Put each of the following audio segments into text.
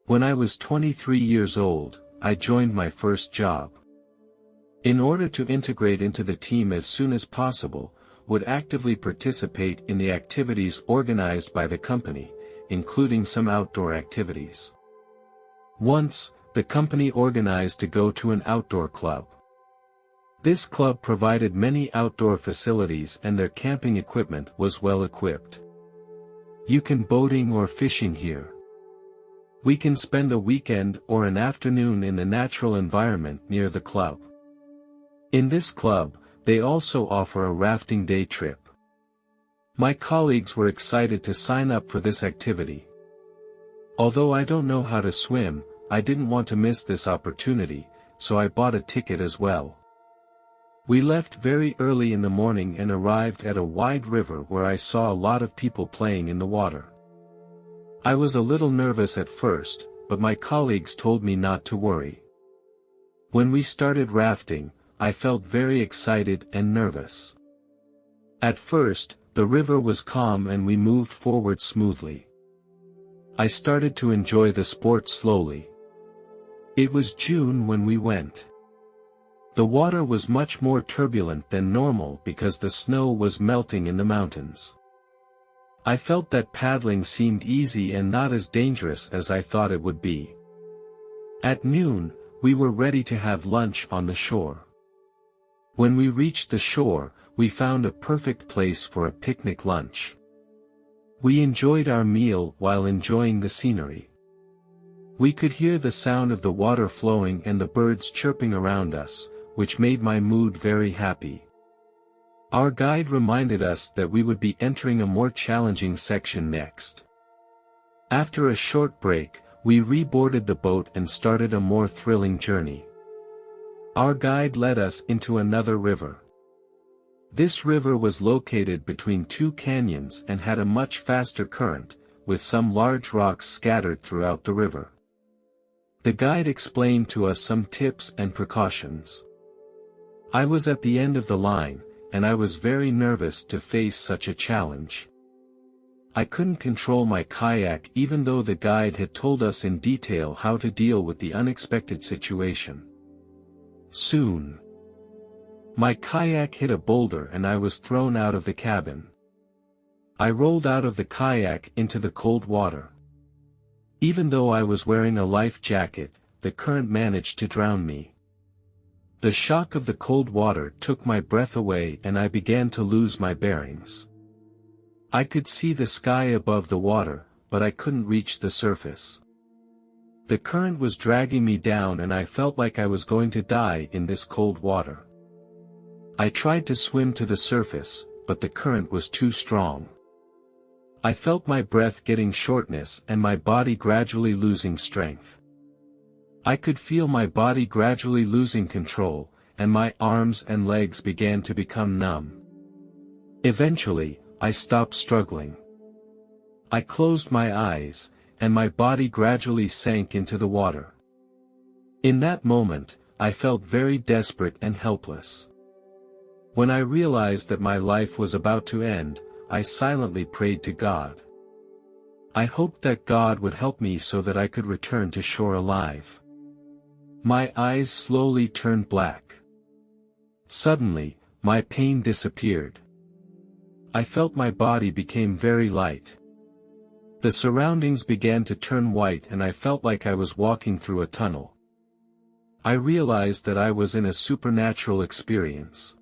When I was 23 years old, I joined my first job. In order to integrate into the team as soon as possible, would actively participate in the activities organized by the company, including some outdoor activities. Once, the company organized to go to an outdoor club. This club provided many outdoor facilities and their camping equipment was well equipped. You can boating or fishing here. We can spend a weekend or an afternoon in the natural environment near the club. In this club, they also offer a rafting day trip. My colleagues were excited to sign up for this activity. Although I don't know how to swim, I didn't want to miss this opportunity, so I bought a ticket as well. We left very early in the morning and arrived at a wide river where I saw a lot of people playing in the water. I was a little nervous at first, but my colleagues told me not to worry. When we started rafting, I felt very excited and nervous. At first, the river was calm and we moved forward smoothly. I started to enjoy the sport slowly. It was June when we went. The water was much more turbulent than normal because the snow was melting in the mountains. I felt that paddling seemed easy and not as dangerous as I thought it would be. At noon, we were ready to have lunch on the shore. When we reached the shore, we found a perfect place for a picnic lunch. We enjoyed our meal while enjoying the scenery. We could hear the sound of the water flowing and the birds chirping around us, which made my mood very happy. Our guide reminded us that we would be entering a more challenging section next. After a short break, we reboarded the boat and started a more thrilling journey. Our guide led us into another river. This river was located between two canyons and had a much faster current, with some large rocks scattered throughout the river. The guide explained to us some tips and precautions. I was at the end of the line, and I was very nervous to face such a challenge. I couldn't control my kayak even though the guide had told us in detail how to deal with the unexpected situation. Soon, my kayak hit a boulder and I was thrown out of the cabin. I rolled out of the kayak into the cold water. Even though I was wearing a life jacket, the current managed to drown me. The shock of the cold water took my breath away and I began to lose my bearings. I could see the sky above the water, but I couldn't reach the surface. The current was dragging me down and I felt like I was going to die in this cold water. I tried to swim to the surface, but the current was too strong. I felt my breath getting shortness and my body gradually losing strength. I could feel my body gradually losing control, and my arms and legs began to become numb. Eventually, I stopped struggling. I closed my eyes, and my body gradually sank into the water. In that moment, I felt very desperate and helpless. When I realized that my life was about to end, I silently prayed to God. I hoped that God would help me so that I could return to shore alive. My eyes slowly turned black. Suddenly, my pain disappeared. I felt my body became very light. The surroundings began to turn white and I felt like I was walking through a tunnel. I realized that I was in a supernatural experience.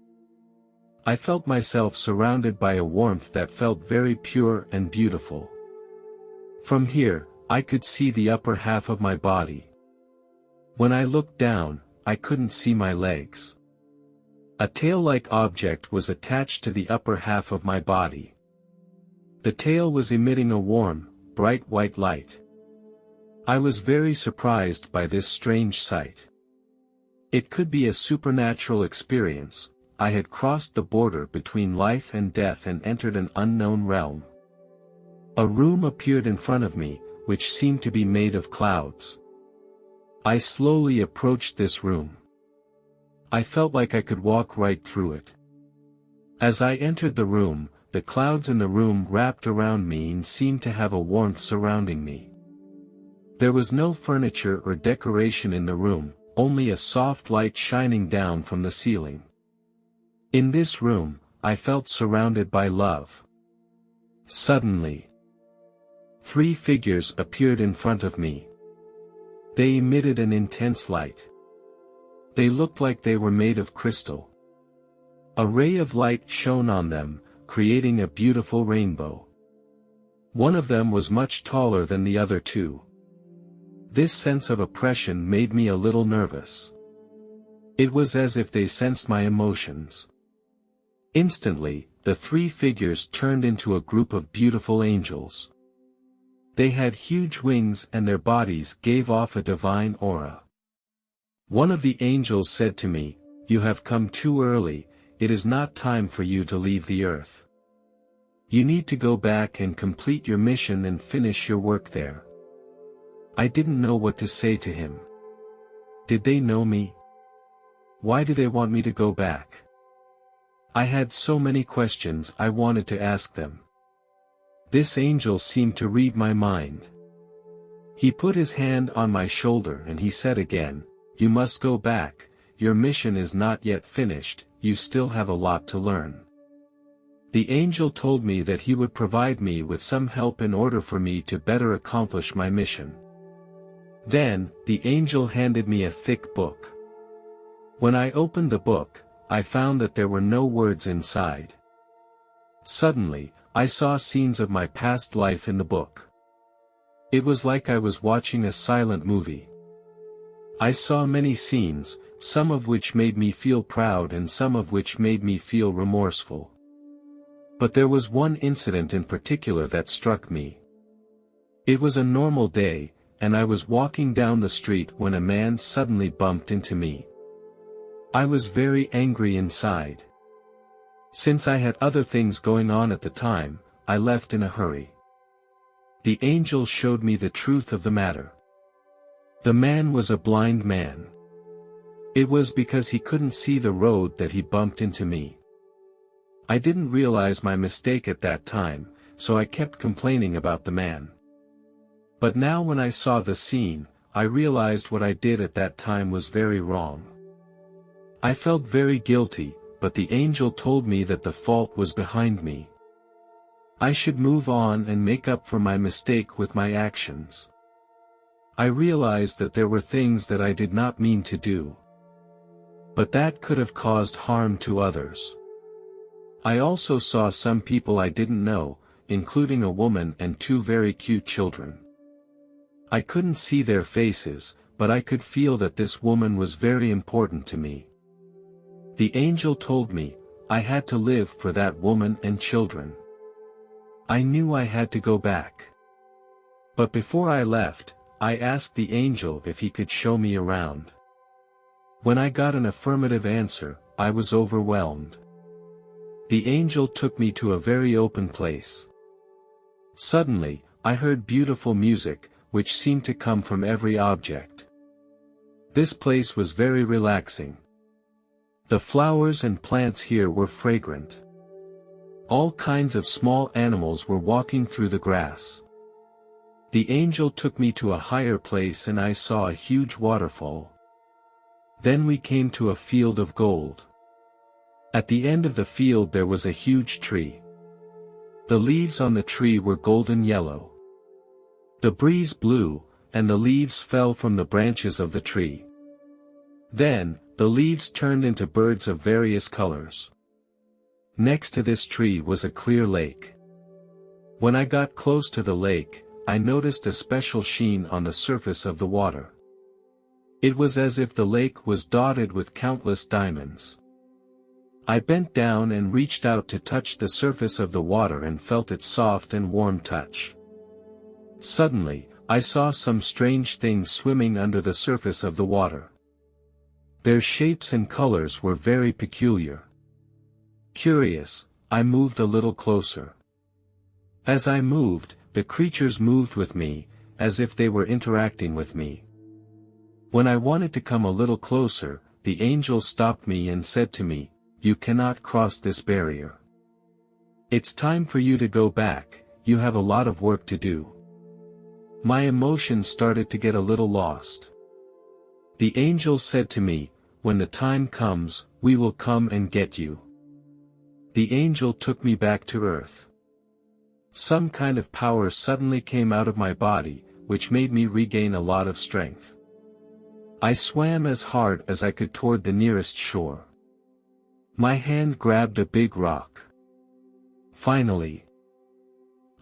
I felt myself surrounded by a warmth that felt very pure and beautiful. From here, I could see the upper half of my body. When I looked down, I couldn't see my legs. A tail-like object was attached to the upper half of my body. The tail was emitting a warm, bright white light. I was very surprised by this strange sight. It could be a supernatural experience. I had crossed the border between life and death and entered an unknown realm. A room appeared in front of me, which seemed to be made of clouds. I slowly approached this room. I felt like I could walk right through it. As I entered the room, the clouds in the room wrapped around me and seemed to have a warmth surrounding me. There was no furniture or decoration in the room, only a soft light shining down from the ceiling. In this room, I felt surrounded by love. Suddenly, 3 figures appeared in front of me. They emitted an intense light. They looked like they were made of crystal. A ray of light shone on them, creating a beautiful rainbow. One of them was much taller than the other 2. This sense of oppression made me a little nervous. It was as if they sensed my emotions. Instantly, the 3 figures turned into a group of beautiful angels. They had huge wings and their bodies gave off a divine aura. One of the angels said to me, "You have come too early, it is not time for you to leave the earth. You need to go back and complete your mission and finish your work there." I didn't know what to say to him. Did they know me? Why do they want me to go back? I had so many questions I wanted to ask them. This angel seemed to read my mind. He put his hand on my shoulder and he said again, "You must go back, your mission is not yet finished, you still have a lot to learn." The angel told me that he would provide me with some help in order for me to better accomplish my mission. Then, the angel handed me a thick book. When I opened the book, I found that there were no words inside. Suddenly, I saw scenes of my past life in the book. It was like I was watching a silent movie. I saw many scenes, some of which made me feel proud and some of which made me feel remorseful. But there was one incident in particular that struck me. It was a normal day, and I was walking down the street when a man suddenly bumped into me. I was very angry inside. Since I had other things going on at the time, I left in a hurry. The angel showed me the truth of the matter. The man was a blind man. It was because he couldn't see the road that he bumped into me. I didn't realize my mistake at that time, so I kept complaining about the man. But now when I saw the scene, I realized what I did at that time was very wrong. I felt very guilty, but the angel told me that the fault was behind me. I should move on and make up for my mistake with my actions. I realized that there were things that I did not mean to do. But that could have caused harm to others. I also saw some people I didn't know, including a woman and 2 very cute children. I couldn't see their faces, but I could feel that this woman was very important to me. The angel told me, I had to live for that woman and children. I knew I had to go back. But before I left, I asked the angel if he could show me around. When I got an affirmative answer, I was overwhelmed. The angel took me to a very open place. Suddenly, I heard beautiful music, which seemed to come from every object. This place was very relaxing. The flowers and plants here were fragrant. All kinds of small animals were walking through the grass. The angel took me to a higher place and I saw a huge waterfall. Then we came to a field of gold. At the end of the field there was a huge tree. The leaves on the tree were golden yellow. The breeze blew, and the leaves fell from the branches of the tree. Then, the leaves turned into birds of various colors. Next to this tree was a clear lake. When I got close to the lake, I noticed a special sheen on the surface of the water. It was as if the lake was dotted with countless diamonds. I bent down and reached out to touch the surface of the water and felt its soft and warm touch. Suddenly, I saw some strange things swimming under the surface of the water. Their shapes and colors were very peculiar. Curious, I moved a little closer. As I moved, the creatures moved with me, as if they were interacting with me. When I wanted to come a little closer, the angel stopped me and said to me, "You cannot cross this barrier. It's time for you to go back, you have a lot of work to do." My emotions started to get a little lost. The angel said to me, "When the time comes, we will come and get you." The angel took me back to earth. Some kind of power suddenly came out of my body, which made me regain a lot of strength. I swam as hard as I could toward the nearest shore. My hand grabbed a big rock. Finally,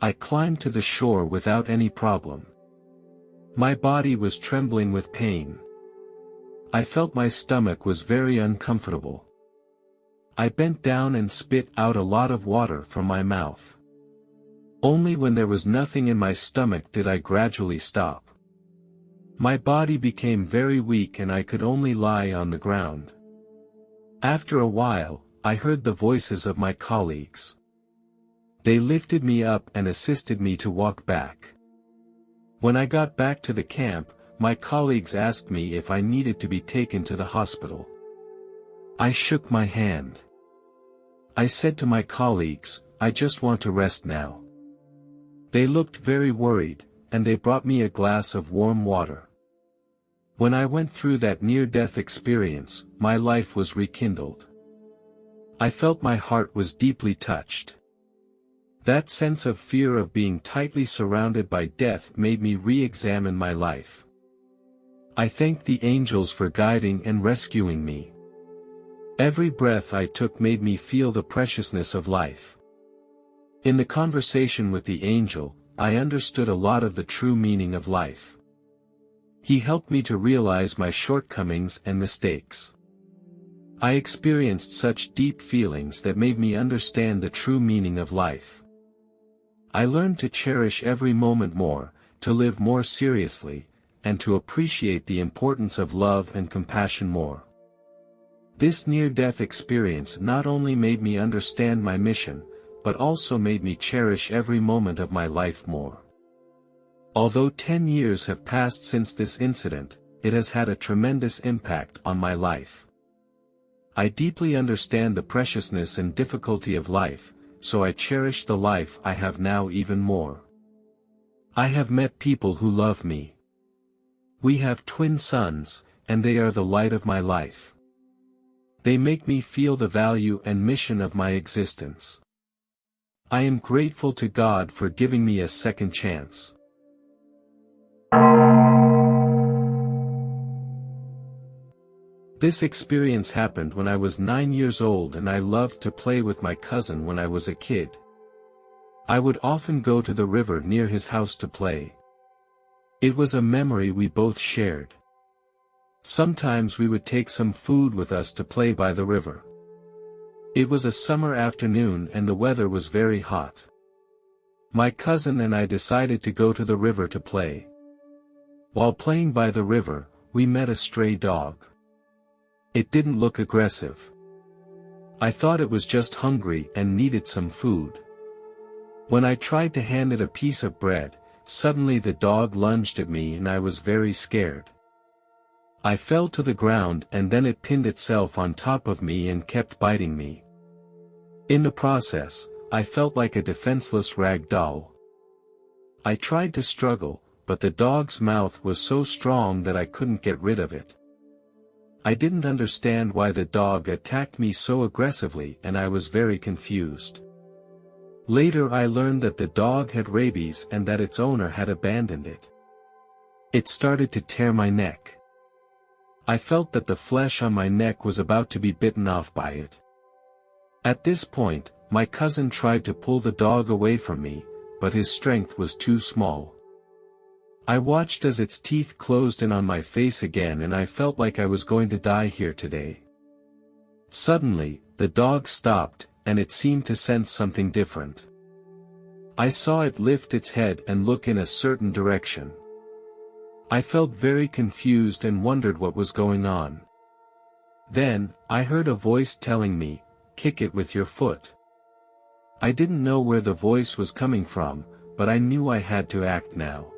I climbed to the shore without any problem. My body was trembling with pain. I felt my stomach was very uncomfortable. I bent down and spit out a lot of water from my mouth. Only when there was nothing in my stomach did I gradually stop. My body became very weak and I could only lie on the ground. After a while, I heard the voices of my colleagues. They lifted me up and assisted me to walk back. When I got back to the camp, my colleagues asked me if I needed to be taken to the hospital. I shook my hand. I said to my colleagues, "I just want to rest now." They looked very worried, and they brought me a glass of warm water. When I went through that near-death experience, my life was rekindled. I felt my heart was deeply touched. That sense of fear of being tightly surrounded by death made me re-examine my life. I thank the angels for guiding and rescuing me. Every breath I took made me feel the preciousness of life. In the conversation with the angel, I understood a lot of the true meaning of life. He helped me to realize my shortcomings and mistakes. I experienced such deep feelings that made me understand the true meaning of life. I learned to cherish every moment more, to live more seriously, and to appreciate the importance of love and compassion more. This near-death experience not only made me understand my mission, but also made me cherish every moment of my life more. Although 10 years have passed since this incident, it has had a tremendous impact on my life. I deeply understand the preciousness and difficulty of life, so I cherish the life I have now even more. I have met people who love me. We have twin sons, and they are the light of my life. They make me feel the value and mission of my existence. I am grateful to God for giving me a second chance. This experience happened when I was 9 years old and I loved to play with my cousin when I was a kid. I would often go to the river near his house to play. It was a memory we both shared. Sometimes we would take some food with us to play by the river. It was a summer afternoon and the weather was very hot. My cousin and I decided to go to the river to play. While playing by the river, we met a stray dog. It didn't look aggressive. I thought it was just hungry and needed some food. When I tried to hand it a piece of bread, suddenly the dog lunged at me and I was very scared. I fell to the ground and then it pinned itself on top of me and kept biting me. In the process, I felt like a defenseless rag doll. I tried to struggle, but the dog's mouth was so strong that I couldn't get rid of it. I didn't understand why the dog attacked me so aggressively and I was very confused. Later I learned that the dog had rabies and that its owner had abandoned it. It started to tear my neck. I felt that the flesh on my neck was about to be bitten off by it. At this point, my cousin tried to pull the dog away from me, but his strength was too small. I watched as its teeth closed in on my face again and I felt like I was going to die here today. Suddenly, the dog stopped, and it seemed to sense something different. I saw it lift its head and look in a certain direction. I felt very confused and wondered what was going on. Then, I heard a voice telling me, "Kick it with your foot." I didn't know where the voice was coming from, but I knew I had to act now.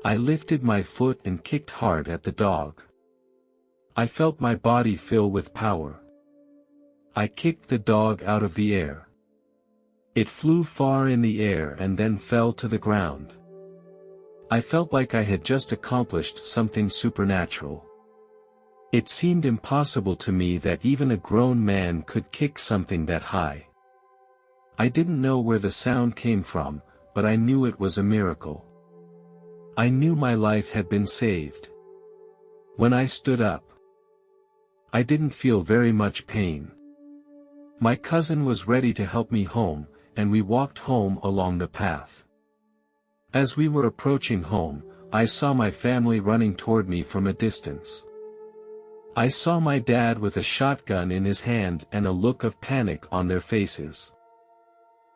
I lifted my foot and kicked hard at the dog. I felt my body fill with power. I kicked the dog out of the air. It flew far in the air and then fell to the ground. I felt like I had just accomplished something supernatural. It seemed impossible to me that even a grown man could kick something that high. I didn't know where the sound came from, but I knew it was a miracle. I knew my life had been saved. When I stood up, I didn't feel very much pain. My cousin was ready to help me home, and we walked home along the path. As we were approaching home, I saw my family running toward me from a distance. I saw my dad with a shotgun in his hand and a look of panic on their faces.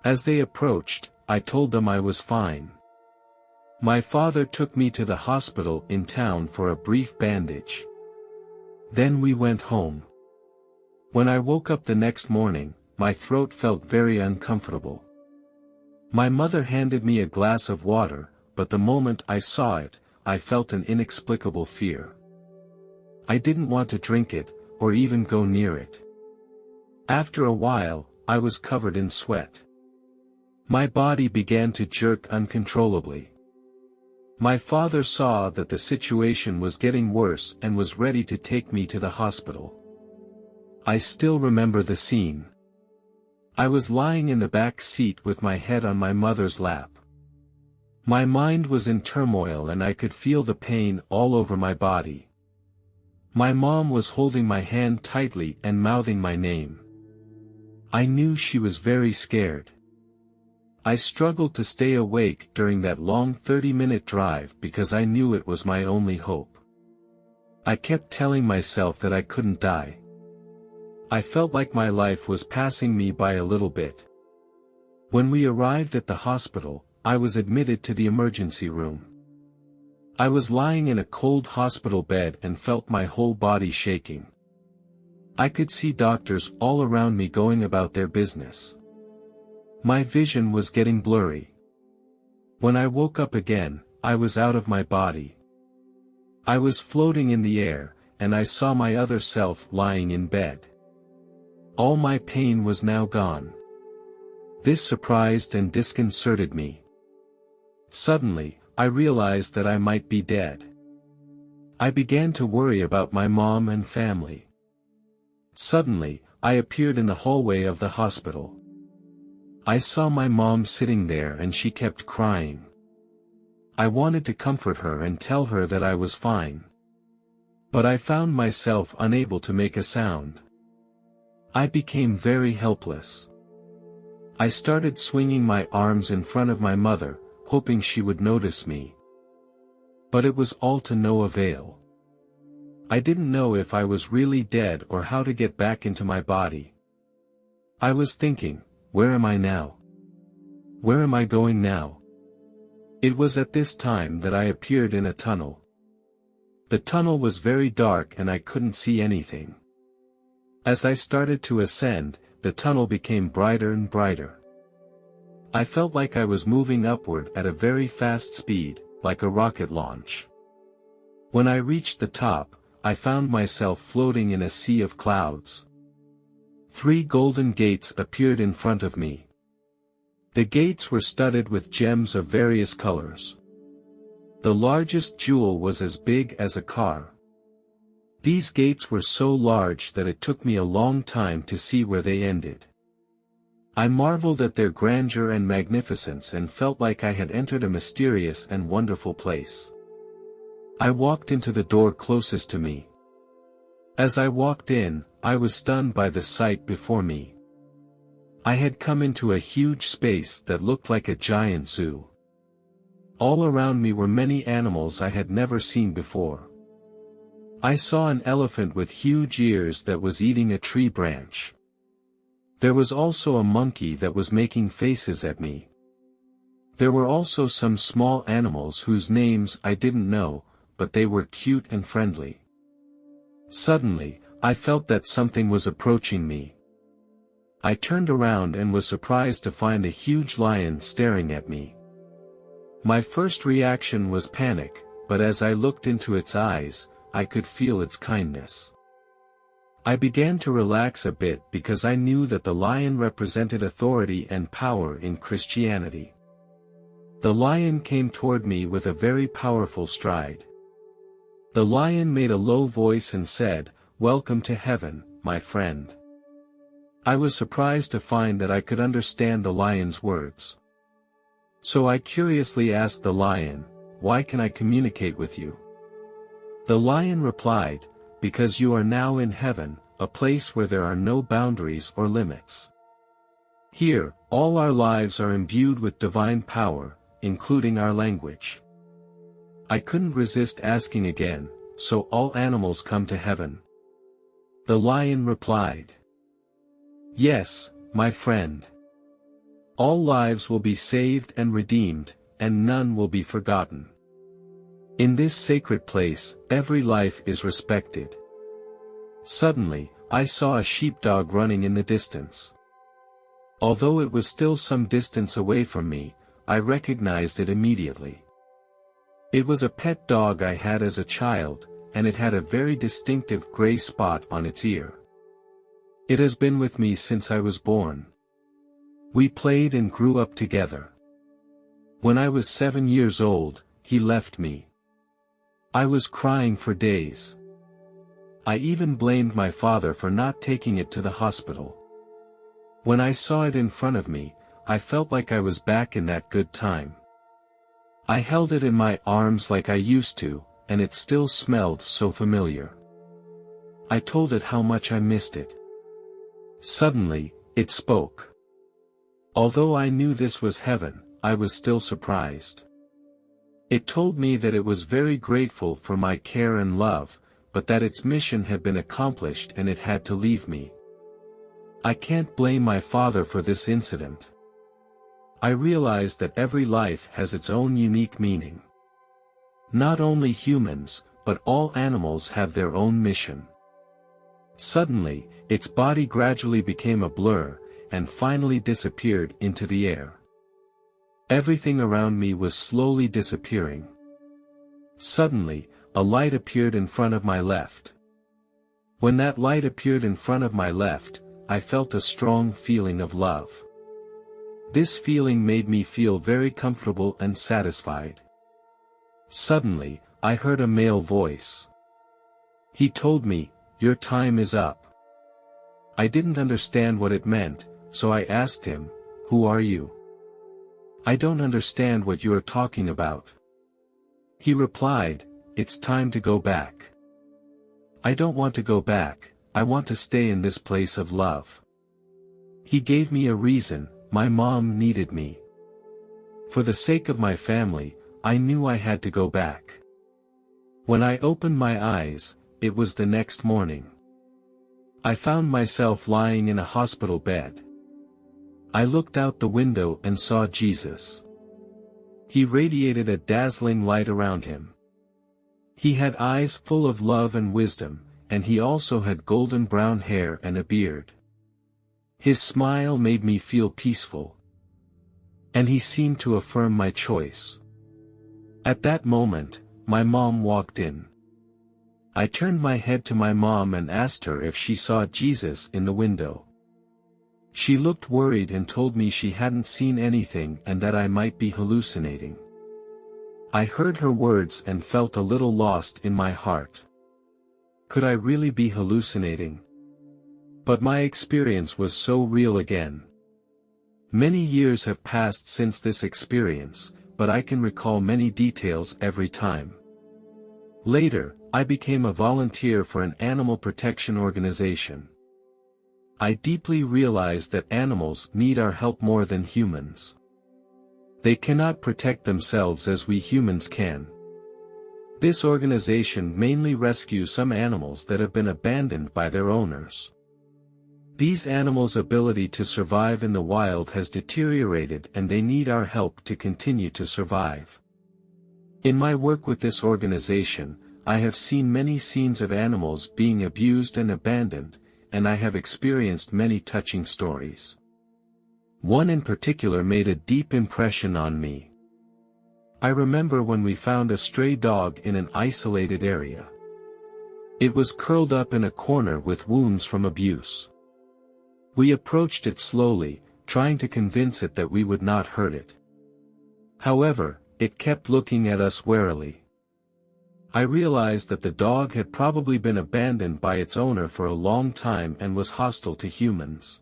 As they approached, I told them I was fine. My father took me to the hospital in town for a brief bandage. Then we went home. When I woke up the next morning, my throat felt very uncomfortable. My mother handed me a glass of water, but the moment I saw it, I felt an inexplicable fear. I didn't want to drink it, or even go near it. After a while, I was covered in sweat. My body began to jerk uncontrollably. My father saw that the situation was getting worse and was ready to take me to the hospital. I still remember the scene. I was lying in the back seat with my head on my mother's lap. My mind was in turmoil and I could feel the pain all over my body. My mom was holding my hand tightly and mouthing my name. I knew she was very scared. I struggled to stay awake during that long 30-minute drive because I knew it was my only hope. I kept telling myself that I couldn't die. I felt like my life was passing me by a little bit. When we arrived at the hospital, I was admitted to the emergency room. I was lying in a cold hospital bed and felt my whole body shaking. I could see doctors all around me going about their business. My vision was getting blurry. When I woke up again, I was out of my body. I was floating in the air, and I saw my other self lying in bed. All my pain was now gone. This surprised and disconcerted me. Suddenly, I realized that I might be dead. I began to worry about my mom and family. Suddenly, I appeared in the hallway of the hospital. I saw my mom sitting there and she kept crying. I wanted to comfort her and tell her that I was fine. But I found myself unable to make a sound. I became very helpless. I started swinging my arms in front of my mother, hoping she would notice me. But it was all to no avail. I didn't know if I was really dead or how to get back into my body. I was thinking, where am I now? Where am I going now? It was at this time that I appeared in a tunnel. The tunnel was very dark and I couldn't see anything. As I started to ascend, the tunnel became brighter and brighter. I felt like I was moving upward at a very fast speed, like a rocket launch. When I reached the top, I found myself floating in a sea of clouds. 3 golden gates appeared in front of me. The gates were studded with gems of various colors. The largest jewel was as big as a car. These gates were so large that it took me a long time to see where they ended. I marveled at their grandeur and magnificence and felt like I had entered a mysterious and wonderful place. I walked into the door closest to me. As I walked in, I was stunned by the sight before me. I had come into a huge space that looked like a giant zoo. All around me were many animals I had never seen before. I saw an elephant with huge ears that was eating a tree branch. There was also a monkey that was making faces at me. There were also some small animals whose names I didn't know, but they were cute and friendly. Suddenly, I felt that something was approaching me. I turned around and was surprised to find a huge lion staring at me. My first reaction was panic, but as I looked into its eyes, I could feel its kindness. I began to relax a bit because I knew that the lion represented authority and power in Christianity. The lion came toward me with a very powerful stride. The lion made a low voice and said, "Welcome to heaven, my friend." I was surprised to find that I could understand the lion's words. So I curiously asked the lion, "Why can I communicate with you?" The lion replied, "Because you are now in heaven, a place where there are no boundaries or limits. Here, all our lives are imbued with divine power, including our language." I couldn't resist asking again, "So all animals come to heaven?" The lion replied, "Yes, my friend. All lives will be saved and redeemed, and none will be forgotten. In this sacred place, every life is respected." Suddenly, I saw a sheepdog running in the distance. Although it was still some distance away from me, I recognized it immediately. It was a pet dog I had as a child, and it had a very distinctive gray spot on its ear. It has been with me since I was born. We played and grew up together. When I was 7 years old, he left me. I was crying for days. I even blamed my father for not taking it to the hospital. When I saw it in front of me, I felt like I was back in that good time. I held it in my arms like I used to, and it still smelled so familiar. I told it how much I missed it. Suddenly, it spoke. Although I knew this was heaven, I was still surprised. It told me that it was very grateful for my care and love, but that its mission had been accomplished and it had to leave me. I can't blame my father for this incident. I realized that every life has its own unique meaning. Not only humans, but all animals have their own mission. Suddenly, its body gradually became a blur, and finally disappeared into the air. Everything around me was slowly disappearing. Suddenly, a light appeared in front of my left. When that light appeared in front of my left, I felt a strong feeling of love. This feeling made me feel very comfortable and satisfied. Suddenly, I heard a male voice. He told me, "Your time is up." I didn't understand what it meant, so I asked him, "Who are you? I don't understand what you are talking about." He replied, "It's time to go back." "I don't want to go back, I want to stay in this place of love." He gave me a reason: my mom needed me. For the sake of my family, I knew I had to go back. When I opened my eyes, it was the next morning. I found myself lying in a hospital bed. I looked out the window and saw Jesus. He radiated a dazzling light around him. He had eyes full of love and wisdom, and he also had golden brown hair and a beard. His smile made me feel peaceful. And he seemed to affirm my choice. At that moment, my mom walked in. I turned my head to my mom and asked her if she saw Jesus in the window. She looked worried and told me she hadn't seen anything and that I might be hallucinating. I heard her words and felt a little lost in my heart. Could I really be hallucinating? But my experience was so real again. Many years have passed since this experience, but I can recall many details every time. Later, I became a volunteer for an animal protection organization. I deeply realized that animals need our help more than humans. They cannot protect themselves as we humans can. This organization mainly rescues some animals that have been abandoned by their owners. These animals' ability to survive in the wild has deteriorated and they need our help to continue to survive. In my work with this organization, I have seen many scenes of animals being abused and abandoned, and I have experienced many touching stories. One in particular made a deep impression on me. I remember when we found a stray dog in an isolated area. It was curled up in a corner with wounds from abuse. We approached it slowly, trying to convince it that we would not hurt it. However, it kept looking at us warily. I realized that the dog had probably been abandoned by its owner for a long time and was hostile to humans.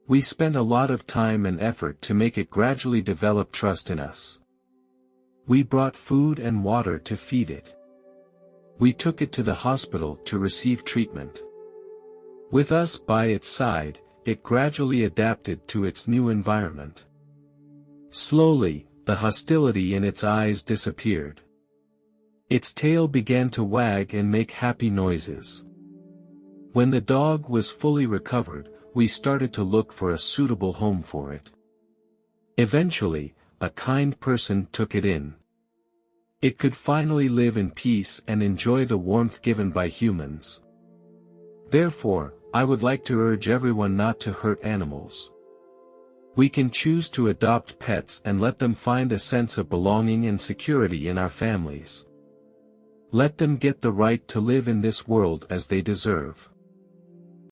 We spent a lot of time and effort to make it gradually develop trust in us. We brought food and water to feed it. We took it to the hospital to receive treatment. With us by its side, it gradually adapted to its new environment. Slowly, the hostility in its eyes disappeared. Its tail began to wag and make happy noises. When the dog was fully recovered, we started to look for a suitable home for it. Eventually, a kind person took it in. It could finally live in peace and enjoy the warmth given by humans. Therefore, I would like to urge everyone not to hurt animals. We can choose to adopt pets and let them find a sense of belonging and security in our families. Let them get the right to live in this world as they deserve.